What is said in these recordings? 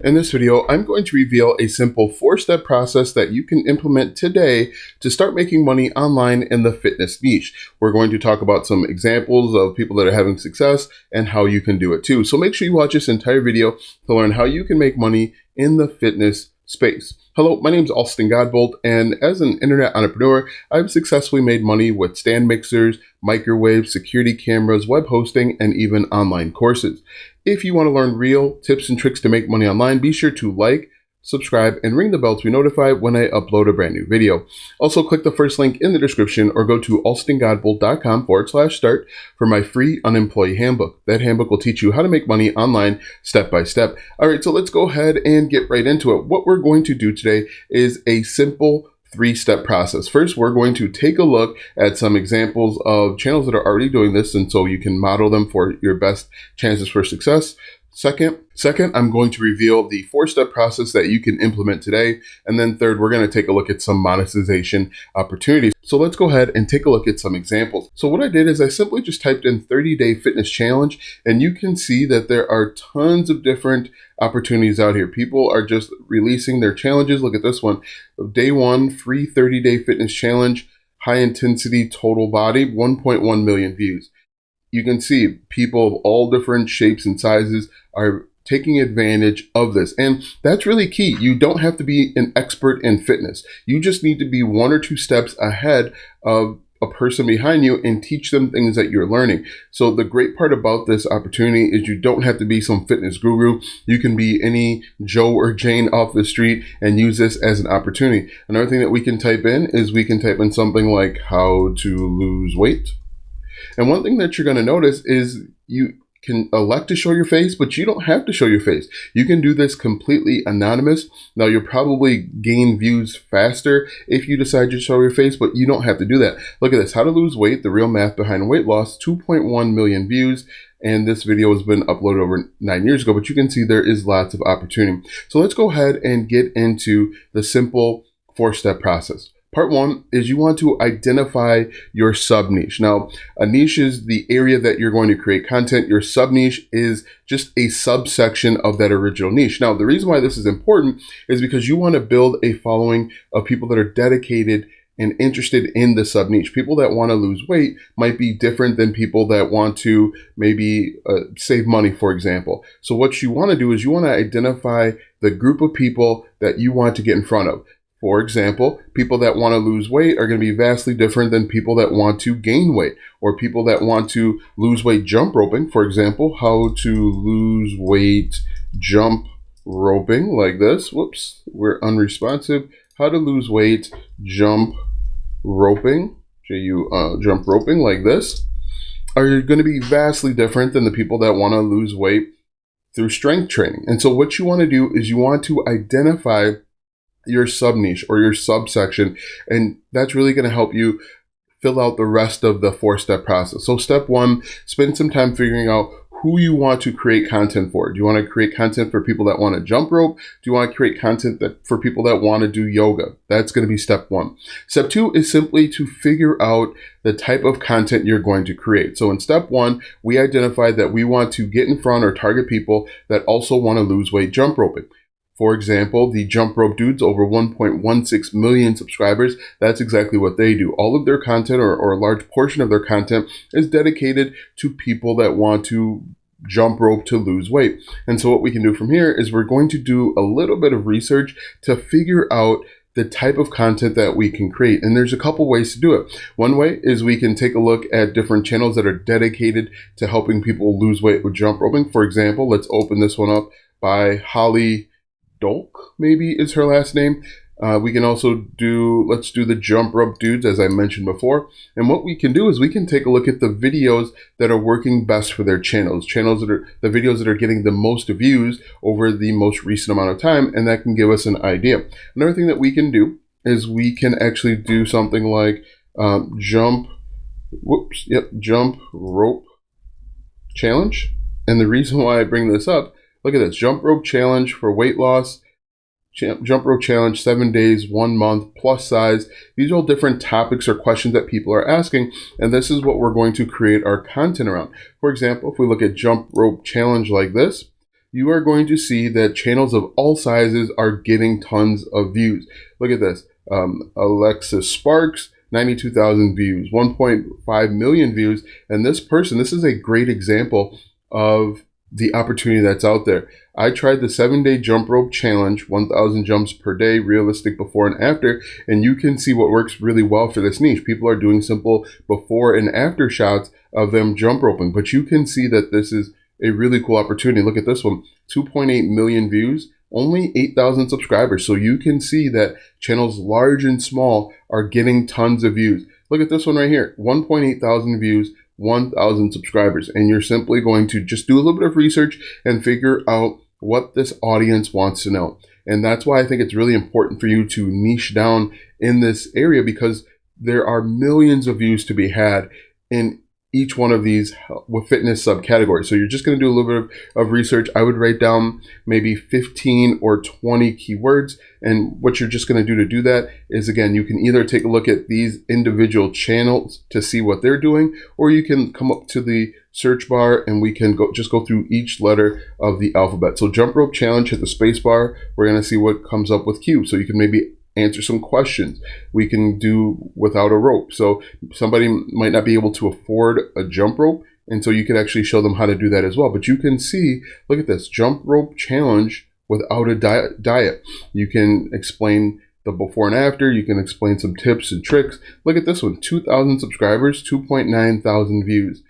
In this video, I'm going to reveal a simple 4-step process that you can implement today to start making money online in the fitness niche. We're going to talk about some examples of people that are having success and how you can do it too. So make sure you watch this entire video to learn how you can make money in the fitness space. Hello, my name is Austin Godbolt, and as an internet entrepreneur, I've successfully made money with stand mixers, microwaves, security cameras, web hosting, and even online courses. If you want to learn real tips and tricks to make money online, be sure to like, subscribe, and ring the bell to be notified when I upload a brand new video. Also, click the first link in the description or go to austingodbolt.com/start for my free unemployee handbook. That handbook will teach you how to make money online step by step. All right, so let's go ahead and get right into it. What we're going to do today is a simple 3-step process. First, we're going to take a look at some examples of channels that are already doing this, and so you can model them for your best chances for success. Second, I'm going to reveal the 4-step process that you can implement today. And then third, we're going to take a look at some monetization opportunities. So let's go ahead and take a look at some examples. So what I did is I simply just typed in 30-day fitness challenge, and you can see that there are tons of different opportunities out here. People are just releasing their challenges. Look at this one. Day 1, free 30-day fitness challenge, high intensity total body, 1.1 million views. You can see people of all different shapes and sizes are taking advantage of this. And that's really key. You don't have to be an expert in fitness. You just need to be 1 or 2 steps ahead of a person behind you and teach them things that you're learning. So the great part about this opportunity is you don't have to be some fitness guru. You can be any Joe or Jane off the street and use this as an opportunity. Another thing that we can type in is we can type in something like how to lose weight. And one thing that you're going to notice is you can elect to show your face, but you don't have to show your face. You can do this completely anonymous. Now, you'll probably gain views faster if you decide to show your face, but you don't have to do that. Look at this. How to lose weight, the real math behind weight loss, 2.1 million views. And this video has been uploaded over 9 years ago, but you can see there is lots of opportunity. So let's go ahead and get into the simple 4-step process. Part 1 is you want to identify your sub niche. Now, a niche is the area that you're going to create content. Your sub niche is just a subsection of that original niche. Now, the reason why this is important is because you want to build a following of people that are dedicated and interested in the sub niche. People that want to lose weight might be different than people that want to maybe save money, for example. So what you want to do is you want to identify the group of people that you want to get in front of. For example, people that want to lose weight are going to be vastly different than people that want to gain weight, or people that want to lose weight jump roping. For example, how to lose weight jump roping like this. Whoops, we're unresponsive. How to lose weight jump roping, jump roping like this, are going to be vastly different than the people that want to lose weight through strength training. And so what you want to do is you want to identify your sub niche or your subsection, and that's really going to help you fill out the rest of the 4-step process. So step 1, spend some time figuring out who you want to create content for. Do you want to create content for people that want to jump rope? Do you want to create content for people that want to do yoga? That's going to be step 1. Step 2 is simply to figure out the type of content you're going to create. So in step 1, we identified that we want to get in front or target people that also want to lose weight jump roping. For example, the Jump Rope Dudes, over 1.16 million subscribers, that's exactly what they do. All of their content, or a large portion of their content, is dedicated to people that want to jump rope to lose weight. And so what we can do from here is we're going to do a little bit of research to figure out the type of content that we can create. And there's a couple ways to do it. One way is we can take a look at different channels that are dedicated to helping people lose weight with jump roping. For example, let's open this one up by Holly Dolk, maybe is her last name. We can also let's do the Jump Rope Dudes, as I mentioned before. And what we can do is we can take a look at the videos that are working best for their channels that are the videos that are getting the most views over the most recent amount of time, and that can give us an idea. Another thing that we can do is we can actually do something like jump rope challenge. And the reason why I bring this up, look at this, jump rope challenge for weight loss, jump rope challenge, 7 days, 1 month, plus size. These are all different topics or questions that people are asking, and this is what we're going to create our content around. For example, if we look at jump rope challenge like this, you are going to see that channels of all sizes are getting tons of views. Look at this. Alexis Sparks, 92,000 views, 1.5 million views. And this person, this is a great example of the opportunity that's out there. I tried the 7-day jump rope challenge, 1,000 jumps per day, realistic before and after, and you can see what works really well for this niche. People are doing simple before and after shots of them jump roping, but you can see that this is a really cool opportunity. Look at this one, 2.8 million views, only 8,000 subscribers. So you can see that channels large and small are getting tons of views. Look at this one right here, 1.8 thousand views, 1,000 subscribers. And you're simply going to just do a little bit of research and figure out what this audience wants to know. And that's why I think it's really important for you to niche down in this area, because there are millions of views to be had in each one of these fitness subcategories. So you're just going to do a little bit of research. I would write down maybe 15 or 20 keywords. And what you're just going to do that is, again, you can either take a look at these individual channels to see what they're doing, or you can come up to the search bar and we can go through each letter of the alphabet. So jump rope challenge, hit the space bar. We're going to see what comes up with Q. So you can maybe answer some questions. We can do without a rope. So somebody might not be able to afford a jump rope, and so you can actually show them how to do that as well. But you can see, look at this, jump rope challenge without a diet. You can explain the before and after. You can explain some tips and tricks. Look at this one, 2,000 subscribers, 2.9 thousand views.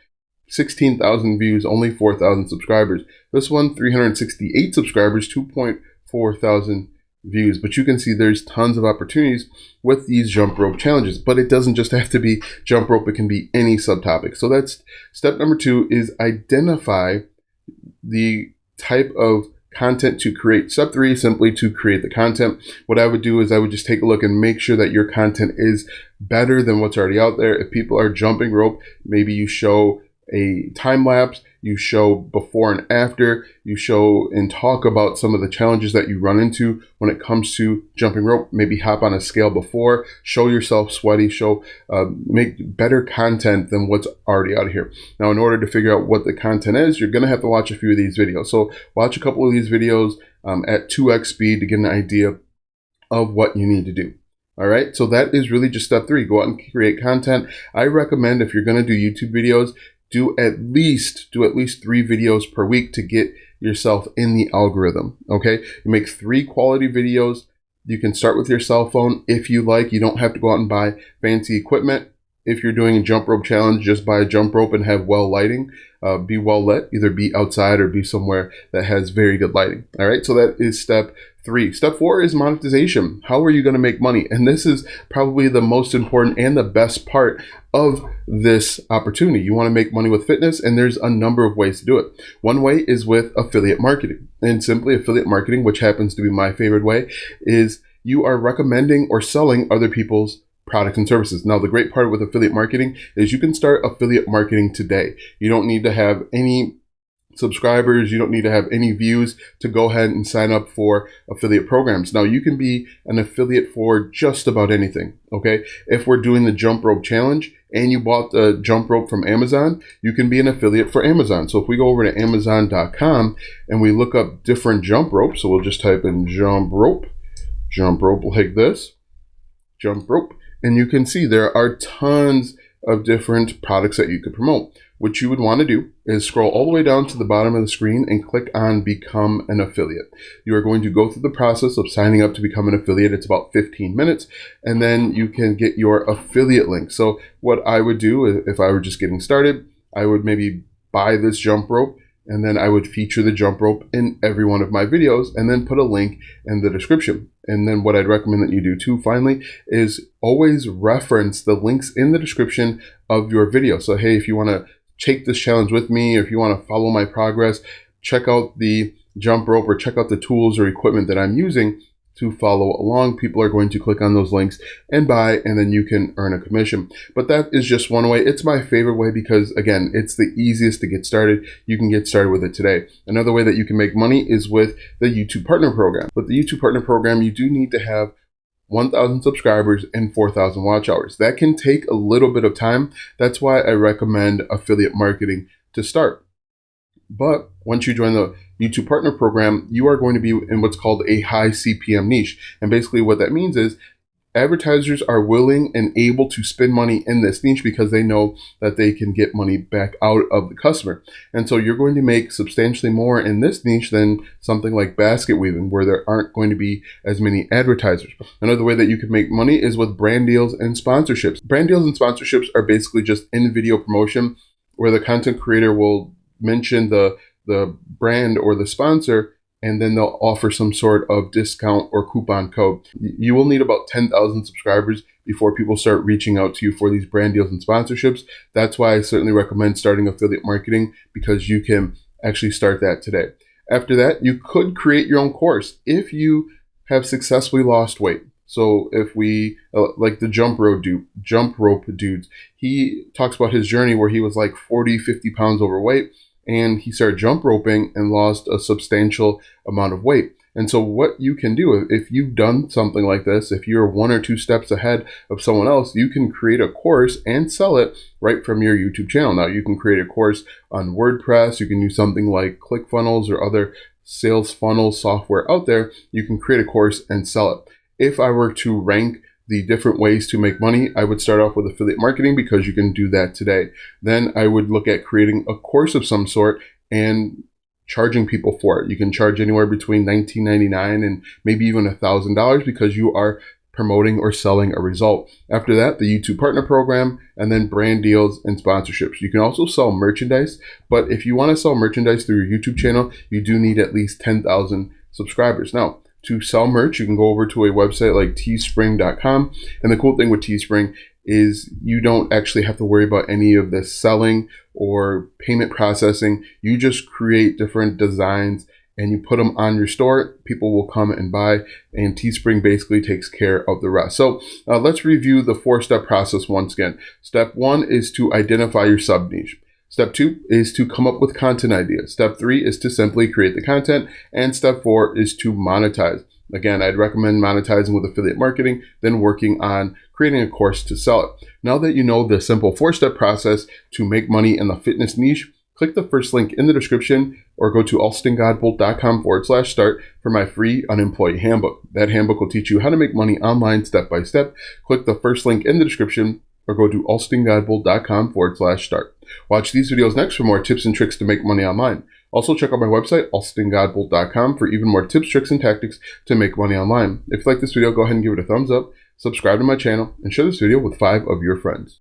16,000 views, only 4,000 subscribers. This one, 368 subscribers, 2.4 thousand views. But you can see there's tons of opportunities with these jump rope challenges. But it doesn't just have to be jump rope, it can be any subtopic. So that's step number 2, is identify the type of content to create. Step 3, simply to create the content. What I would do is I would just take a look and make sure that your content is better than what's already out there. If people are jumping rope, maybe you show a time lapse, you show before and after, you show and talk about some of the challenges that you run into when it comes to jumping rope. Maybe hop on a scale before, show yourself sweaty, make better content than what's already out here. Now, in order to figure out what the content is, you're going to have to watch a few of these videos. So watch a couple of these videos at 2x speed to get an idea of what you need to do. All right, so that is really just step 3. Go out and create content. I recommend, if you're going to do YouTube videos, do at least 3 videos per week to get yourself in the algorithm. Okay, you make 3 quality videos. You can start with your cell phone if you like. You don't have to go out and buy fancy equipment. If you're doing a jump rope challenge, just buy a jump rope and have well lighting. Be well lit, either be outside or be somewhere that has very good lighting. All right, so that is step 3. Step 4 is monetization. How are you going to make money? And this is probably the most important and the best part of this opportunity. You want to make money with fitness, and there's a number of ways to do it. One way is with affiliate marketing. And simply affiliate marketing, which happens to be my favorite way, is you are recommending or selling other people's products and services. Now, the great part with affiliate marketing is you can start affiliate marketing today. You don't need to have any subscribers, you don't need to have any views to go ahead and sign up for affiliate programs. Now, you can be an affiliate for just about anything. Okay, if we're doing the jump rope challenge and you bought the jump rope from Amazon, you can be an affiliate for Amazon. So if we go over to Amazon.com and we look up different jump ropes, so we'll just type in jump rope like this, jump rope, and you can see there are tons of different products that you could promote. What you would want to do is scroll all the way down to the bottom of the screen and click on Become an Affiliate. You are going to go through the process of signing up to become an affiliate. It's about 15 minutes, and then you can get your affiliate link. So what I would do if I were just getting started, I would maybe buy this jump rope, and then I would feature the jump rope in every one of my videos and then put a link in the description. And then what I'd recommend that you do too, finally, is always reference the links in the description of your video. So, hey, if you want to take this challenge with me, or if you want to follow my progress, check out the jump rope or check out the tools or equipment that I'm using to follow along. People are going to click on those links and buy, and then you can earn a commission. But that is just one way. It's my favorite way because, again, it's the easiest to get started. You can get started with it today. Another way that you can make money is with the YouTube Partner Program. With the YouTube Partner Program, you do need to have 1,000 subscribers and 4,000 watch hours. That can take a little bit of time. That's why I recommend affiliate marketing to start. But once you join the YouTube Partner Program, you are going to be in what's called a high CPM niche. And basically what that means is advertisers are willing and able to spend money in this niche because they know that they can get money back out of the customer. And so you're going to make substantially more in this niche than something like basket weaving, where there aren't going to be as many advertisers. Another way that you can make money is with brand deals and sponsorships. Brand deals and sponsorships are basically just in-video promotion where the content creator will mention the brand or the sponsor, and then they'll offer some sort of discount or coupon code. You will need about 10,000 subscribers before people start reaching out to you for these brand deals and sponsorships. That's why I certainly recommend starting affiliate marketing, because you can actually start that today. After that, you could create your own course if you have successfully lost weight. So if we, like the jump rope dudes, he talks about his journey where he was like 40, 50 pounds overweight, and he started jump roping and lost a substantial amount of weight. And so what you can do, if you've done something like this, if you're 1 or 2 steps ahead of someone else, you can create a course and sell it right from your YouTube channel. Now you can create a course on WordPress. You can use something like ClickFunnels or other sales funnel software out there. You can create a course and sell it. If I were to rank the different ways to make money, I would start off with affiliate marketing, because you can do that today. Then I would look at creating a course of some sort and charging people for it. You can charge anywhere between $19.99 and maybe even $1,000 because you are promoting or selling a result. After that, the YouTube Partner Program, and then brand deals and sponsorships. You can also sell merchandise, but if you want to sell merchandise through your YouTube channel, you do need at least 10,000 subscribers. Now, to sell merch, you can go over to a website like teespring.com. And the cool thing with Teespring is you don't actually have to worry about any of the selling or payment processing. You just create different designs and you put them on your store. People will come and buy, and Teespring basically takes care of the rest. So let's review the 4-step process once again. Step 1 is to identify your sub niche. Step 2 is to come up with content ideas. Step 3 is to simply create the content. And step 4 is to monetize. Again, I'd recommend monetizing with affiliate marketing, then working on creating a course to sell it. Now that you know the simple 4-step process to make money in the fitness niche, click the first link in the description or go to alstongodbolt.com/start for my free unemployee handbook. That handbook will teach you how to make money online step by step. Click the first link in the description or go to alstongodbolt.com/start. Watch these videos next for more tips and tricks to make money online. Also check out my website, alstongodbolt.com, for even more tips, tricks, and tactics to make money online. If you like this video, go ahead and give it a thumbs up, subscribe to my channel, and share this video with 5 of your friends.